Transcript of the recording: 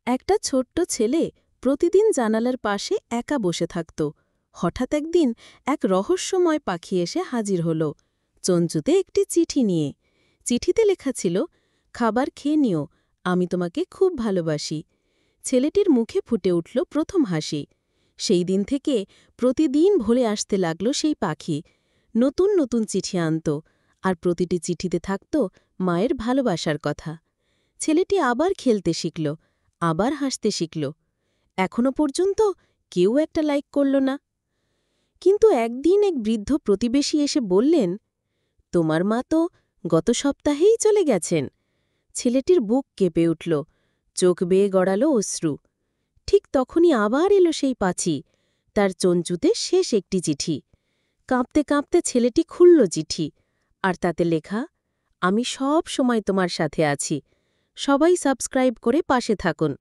একটা ছোট্ট ছেলে প্রতিদিন জানালার পাশে একা বসে থাকত। হঠাৎ একদিন এক রহস্যময় পাখি এসে হাজির হল, চঞ্চুতে একটি চিঠি নিয়ে। চিঠিতে লেখা ছিল, খাবার খেয়ে নিও, আমি তোমাকে খুব ভালোবাসি। ছেলেটির মুখে ফুটে উঠল প্রথম হাসি। সেই দিন থেকে প্রতিদিন ভোরে আসতে লাগল সেই পাখি। নতুন নতুন চিঠি আনত, আর প্রতিটি চিঠিতে থাকত মায়ের ভালোবাসার কথা। ছেলেটি আবার খেলতে শিখল, আবার হাসতে শিখল। এখনো পর্যন্ত কেউ একটা লাইক করল না। কিন্তু একদিন এক বৃদ্ধ প্রতিবেশী এসে বললেন, তোমার মা তো গত সপ্তাহেই চলে গেছেন। ছেলেটির বুক কেঁপে উঠল, চোখ বেয়ে গড়াল অশ্রু। ঠিক তখনই আবার এলো সেই পাখি, তার চঞ্চুতে শেষ একটি চিঠি। কাঁপতে কাঁপতে ছেলেটি খুলল চিঠি, আর তাতে লেখা, আমি সব সময় তোমার সাথে আছি, সবাই সাবস্ক্রাইব করে পাশে থাকুন।